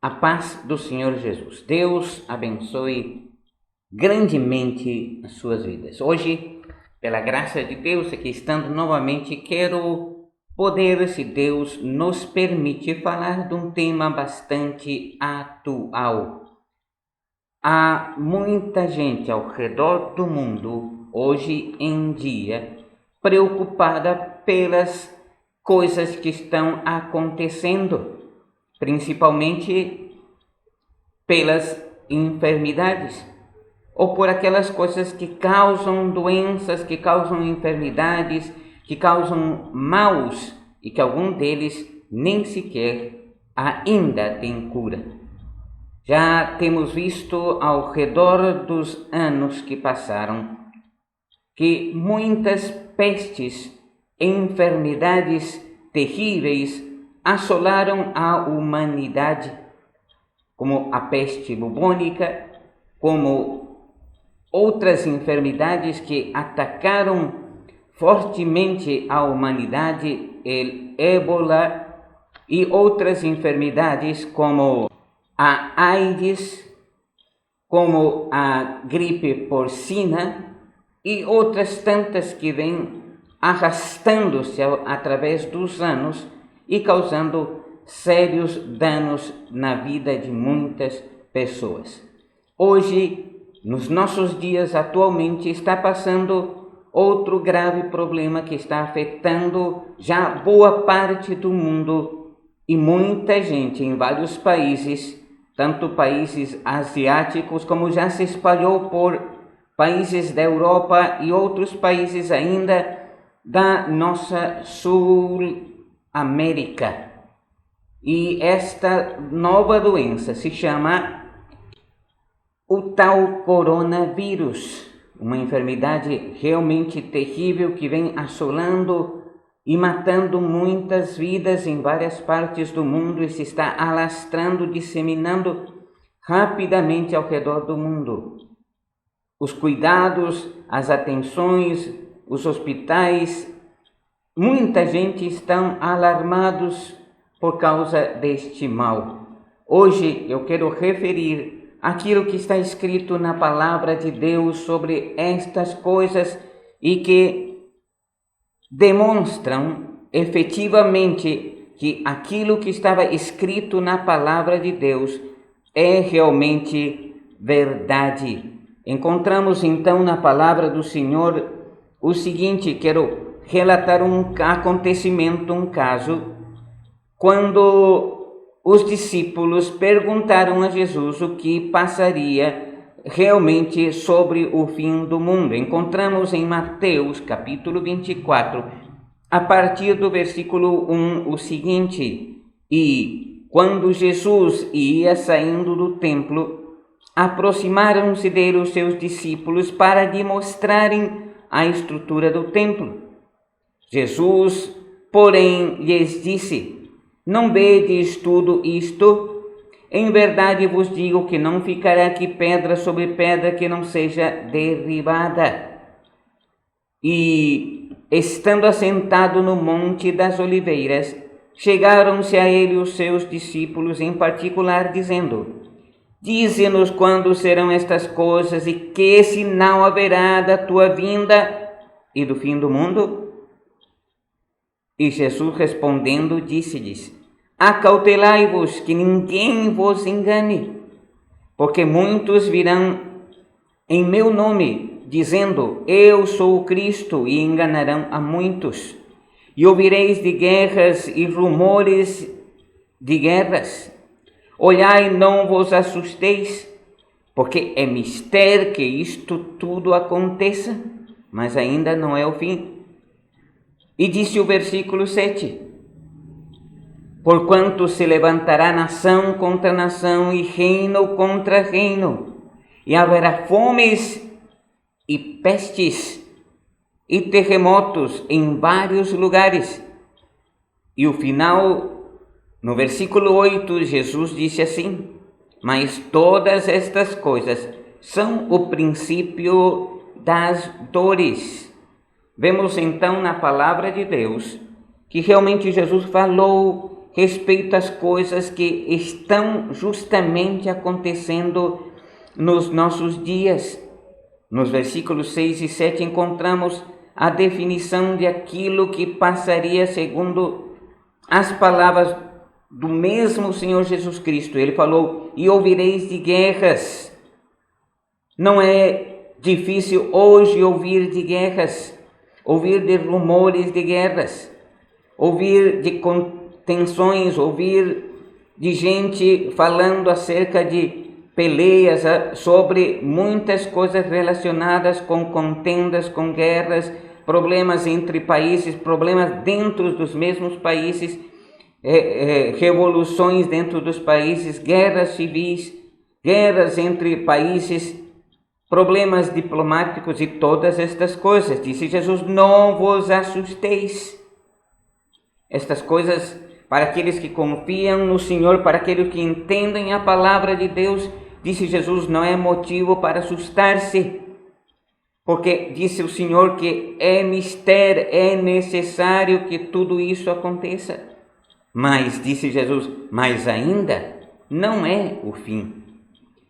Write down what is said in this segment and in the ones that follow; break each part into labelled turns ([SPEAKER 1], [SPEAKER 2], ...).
[SPEAKER 1] A paz do Senhor Jesus. Deus abençoe grandemente as suas vidas. Hoje, pela graça de Deus, aqui estando novamente, quero poder, se Deus nos permite, falar de um tema bastante atual. Há muita gente ao redor do mundo, hoje em dia, preocupada pelas coisas que estão acontecendo, principalmente pelas enfermidades ou por aquelas coisas que causam doenças, que causam enfermidades, que causam maus e que algum deles nem sequer ainda tem cura. Já temos visto ao redor dos anos que passaram que muitas pestes, enfermidades terríveis assolaram a humanidade, como a peste bubônica, como outras enfermidades que atacaram fortemente a humanidade, o ébola e outras enfermidades como a AIDS, como a gripe porcina e outras tantas que vêm arrastando-se através dos anos e causando sérios danos na vida de muitas pessoas. Hoje, nos nossos dias, atualmente, está passando outro grave problema que está afetando já boa parte do mundo e muita gente em vários países, tanto países asiáticos como já se espalhou por países da Europa e outros países ainda da nossa Sul-América. E esta nova doença se chama o tal coronavírus, uma enfermidade realmente terrível que vem assolando e matando muitas vidas em várias partes do mundo e se está alastrando, disseminando rapidamente ao redor do mundo. Os cuidados, as atenções, os hospitais, muita gente estão alarmados por causa deste mal. Hoje eu quero referir aquilo que está escrito na palavra de Deus sobre estas coisas e que demonstram efetivamente que aquilo que estava escrito na palavra de Deus é realmente verdade. Encontramos então na palavra do Senhor o seguinte: quero relatar um acontecimento, um caso, quando os discípulos perguntaram a Jesus o que passaria realmente sobre o fim do mundo. Encontramos em Mateus capítulo 24, a partir do versículo 1, o seguinte: E quando Jesus ia saindo do templo, aproximaram-se dele os seus discípulos para lhe mostrarem a estrutura do templo. Jesus, porém, lhes disse: Não vedes tudo isto? Em verdade vos digo que não ficará aqui pedra sobre pedra que não seja derribada. E, estando assentado no Monte das Oliveiras, chegaram-se a ele os seus discípulos em particular, dizendo: Dize-nos quando serão estas coisas e que sinal haverá da tua vinda e do fim do mundo? E Jesus respondendo disse-lhes: Acautelai-vos que ninguém vos engane, porque muitos virão em meu nome, dizendo: Eu sou o Cristo, e enganarão a muitos. E ouvireis de guerras e rumores de guerras. Olhai, não vos assusteis, porque é mister que isto tudo aconteça, mas ainda não é o fim. E disse o versículo 7: Porquanto se levantará nação contra nação e reino contra reino, e haverá fomes e pestes e terremotos em vários lugares. E o final, no versículo 8, Jesus disse assim: Mas todas estas coisas são o princípio das dores. Vemos então na palavra de Deus que realmente Jesus falou respeito às coisas que estão justamente acontecendo nos nossos dias. Nos versículos 6 e 7 encontramos a definição de aquilo que passaria segundo as palavras do mesmo Senhor Jesus Cristo. Ele falou: e ouvireis de guerras. Não é difícil hoje ouvir de guerras, ouvir de rumores de guerras, ouvir de contenções, ouvir de gente falando acerca de peleias, sobre muitas coisas relacionadas com contendas, com guerras, problemas entre países, problemas dentro dos mesmos países, revoluções dentro dos países, guerras civis, guerras entre países, problemas diplomáticos e todas estas coisas. Disse Jesus: não vos assusteis. Estas coisas, para aqueles que confiam no Senhor, para aqueles que entendem a palavra de Deus, disse Jesus, não é motivo para assustar-se, porque disse o Senhor que é mistério, é necessário que tudo isso aconteça. Mas, disse Jesus, mas ainda não é o fim.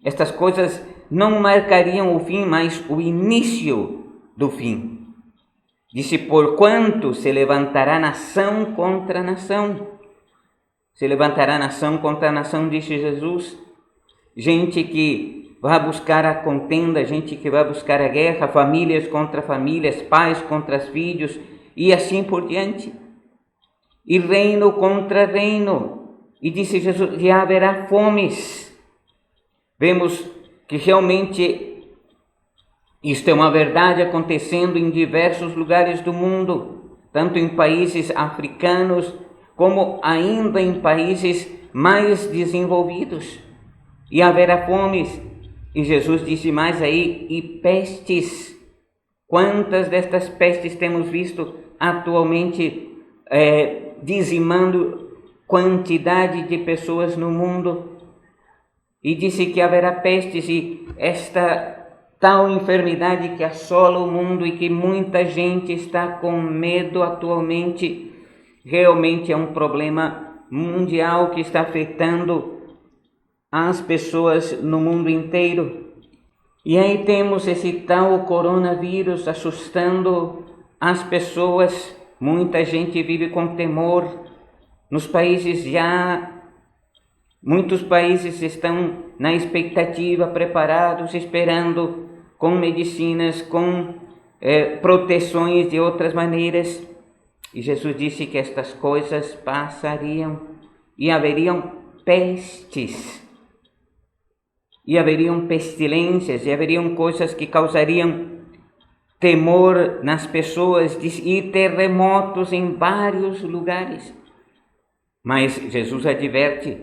[SPEAKER 1] Estas coisas não marcariam o fim, mas o início do fim. Disse: porquanto se levantará nação contra nação. Se levantará nação contra nação, disse Jesus. Gente que vai buscar a contenda, gente que vai buscar a guerra, famílias contra famílias, pais contra filhos e assim por diante. E reino contra reino. E disse Jesus: e haverá fomes. Vemos que realmente isto é uma verdade acontecendo em diversos lugares do mundo, tanto em países africanos como ainda em países mais desenvolvidos. E haverá fomes. E Jesus disse mais aí: e pestes. Quantas destas pestes temos visto atualmente dizimando quantidade de pessoas no mundo? E disse que haverá pestes, e esta tal enfermidade que assola o mundo e que muita gente está com medo atualmente, realmente é um problema mundial que está afetando as pessoas no mundo inteiro. E aí temos esse tal coronavírus assustando as pessoas. Muita gente vive com temor. Nos países muitos países estão na expectativa, preparados, esperando, com medicinas, com proteções de outras maneiras. E Jesus disse que estas coisas passariam e haveriam pestes. E haveriam pestilências, e haveriam coisas que causariam temor nas pessoas, e terremotos em vários lugares. Mas Jesus adverte: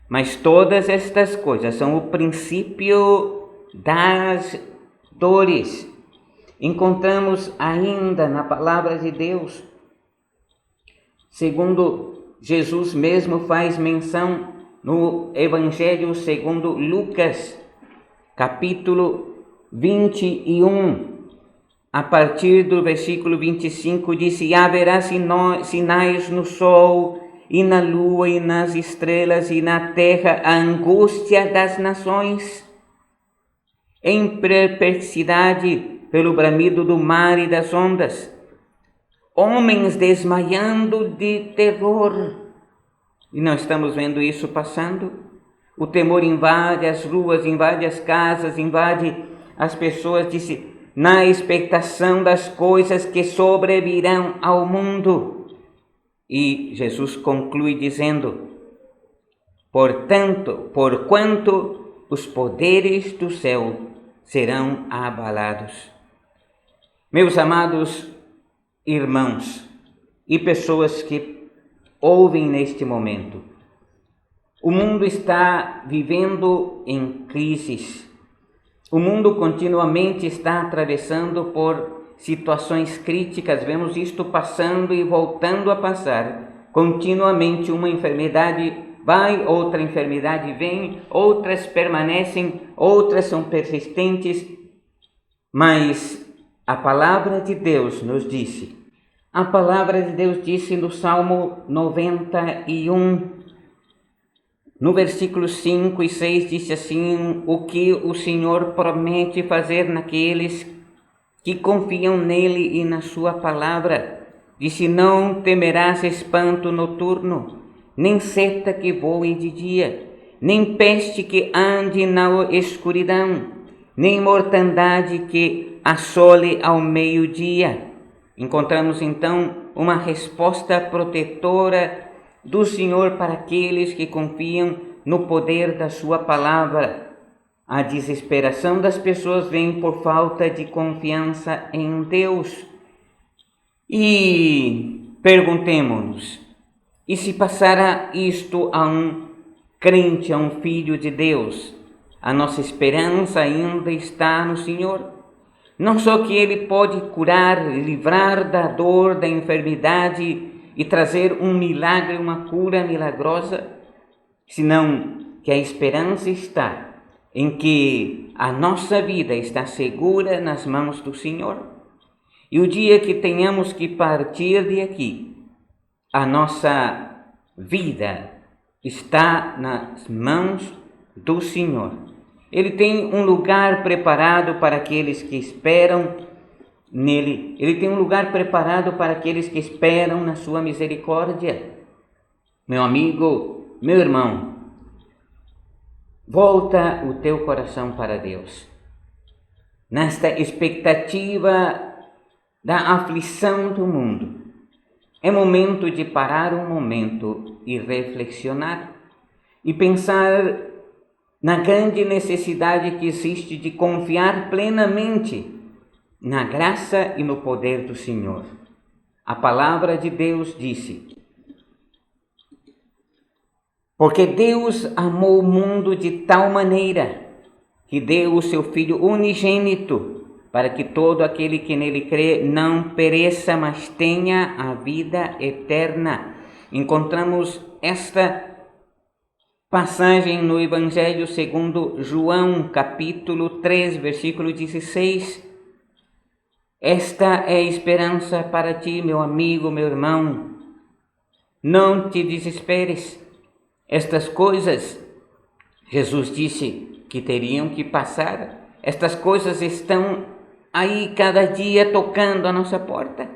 [SPEAKER 1] mas todas estas coisas são o princípio das dores. Encontramos ainda na palavra de Deus, segundo Jesus mesmo faz menção no Evangelho segundo Lucas, capítulo 21, a partir do versículo 25, disse: e haverá sinais no sol, e na lua, e nas estrelas, e na terra, a angústia das nações, em perplexidade pelo bramido do mar e das ondas, homens desmaiando de terror. E nós estamos vendo isso passando. O temor invade as ruas, invade as casas, invade as pessoas, disse, na expectação das coisas que sobrevirão ao mundo. E Jesus conclui dizendo: porquanto os poderes do céu serão abalados. Meus amados irmãos e pessoas que ouvem neste momento, o mundo está vivendo em crises. O mundo continuamente está atravessando por situações críticas. Vemos isto passando e voltando a passar. Continuamente uma enfermidade vai, outra enfermidade vem, outras permanecem, outras são persistentes. Mas a palavra de Deus nos disse: A palavra de Deus disse no Salmo 91, no versículo 5 e 6, disse assim: o que o Senhor promete fazer naqueles que confiam nele e na sua palavra. Disse: não temerás espanto noturno, nem seta que voe de dia, nem peste que ande na escuridão, nem mortandade que assole ao meio-dia. Encontramos então uma resposta protetora do Senhor para aqueles que confiam no poder da sua palavra. A desesperação das pessoas vem por falta de confiança em Deus. E perguntemo-nos: e se passara isto a um crente, a um filho de Deus? A nossa esperança ainda está no Senhor. Não só que Ele pode curar, livrar da dor, da enfermidade e trazer um milagre, uma cura milagrosa, senão que a esperança está em que a nossa vida está segura nas mãos do Senhor. E o dia que tenhamos que partir de aqui, a nossa vida está nas mãos do Senhor. Ele tem um lugar preparado para aqueles que esperam nele. Ele tem um lugar preparado para aqueles que esperam na sua misericórdia. Meu amigo, meu irmão, volta o teu coração para Deus. Nesta expectativa da aflição do mundo, é momento de parar um momento e reflexionar e pensar na grande necessidade que existe de confiar plenamente na graça e no poder do Senhor. A palavra de Deus disse: porque Deus amou o mundo de tal maneira que deu o seu Filho unigênito, para que todo aquele que nele crê não pereça, mas tenha a vida eterna. Encontramos esta passagem no Evangelho segundo João, capítulo 3, versículo 16. Esta é a esperança para ti, meu amigo, meu irmão. Não te desesperes. Estas coisas, Jesus disse que teriam que passar. Estas coisas estão aí cada dia tocando a nossa porta.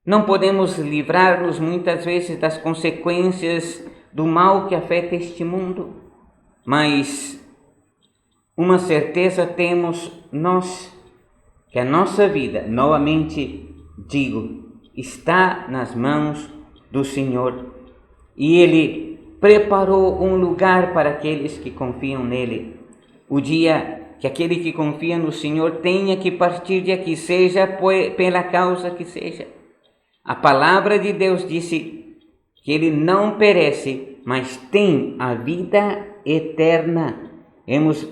[SPEAKER 1] Não podemos livrar-nos muitas vezes das consequências do mal que afeta este mundo, mas uma certeza temos nós, que a nossa vida, novamente digo, está nas mãos do Senhor, e Ele preparou um lugar para aqueles que confiam nele. O dia que aquele que confia no Senhor tenha que partir de aqui, seja pela causa que seja. A palavra de Deus disse que ele não perece, mas tem a vida eterna. Lemos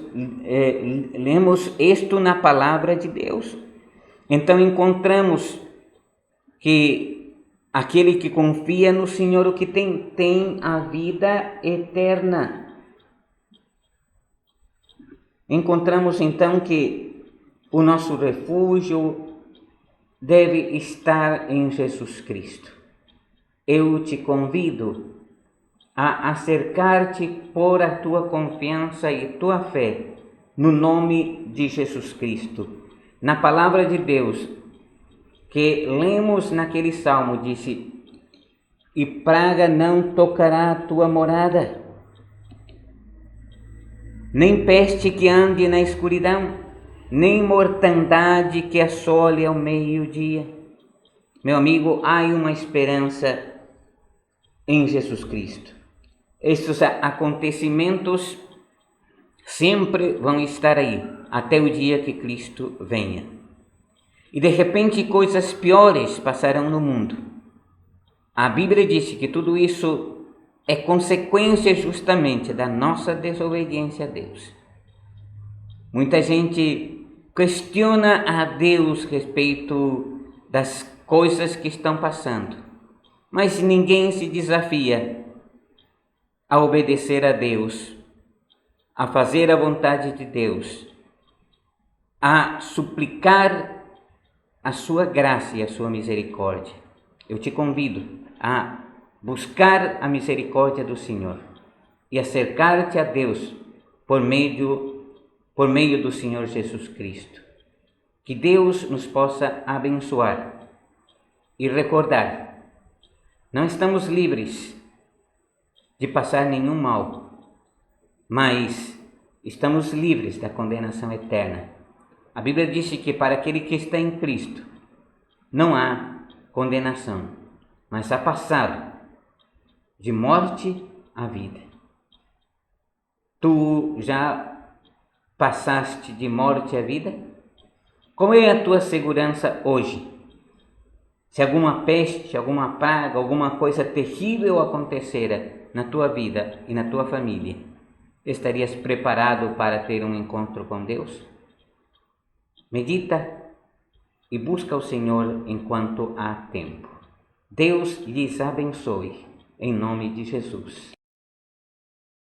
[SPEAKER 1] isto na palavra de Deus. Então encontramos que aquele que confia no Senhor, o que tem a vida eterna. Encontramos então que o nosso refúgio deve estar em Jesus Cristo. Eu te convido a acercar-te por a tua confiança e tua fé no nome de Jesus Cristo. Na palavra de Deus que lemos naquele salmo, disse: e praga não tocará a tua morada, nem peste que ande na escuridão, nem mortandade que assole ao meio-dia. Meu amigo, há uma esperança em Jesus Cristo. Estes acontecimentos sempre vão estar aí, até o dia que Cristo venha. E de repente coisas piores passarão no mundo. A Bíblia diz que tudo isso é consequência justamente da nossa desobediência a Deus. Muita gente questiona a Deus a respeito das coisas que estão passando, mas ninguém se desafia a obedecer a Deus, a fazer a vontade de Deus, a suplicar a sua graça e a sua misericórdia. Eu te convido a buscar a misericórdia do Senhor e acercar-te a Deus por meio do Senhor Jesus Cristo. Que Deus nos possa abençoar e recordar, não estamos livres de passar nenhum mal, mas estamos livres da condenação eterna. A Bíblia diz que para aquele que está em Cristo não há condenação, mas há passado de morte à vida. Tu já passaste de morte à vida? Qual é a tua segurança hoje? Se alguma peste, alguma praga, alguma coisa terrível acontecera na tua vida e na tua família, estarias preparado para ter um encontro com Deus? Medita e busca o Senhor enquanto há tempo. Deus lhes abençoe, em nome de Jesus.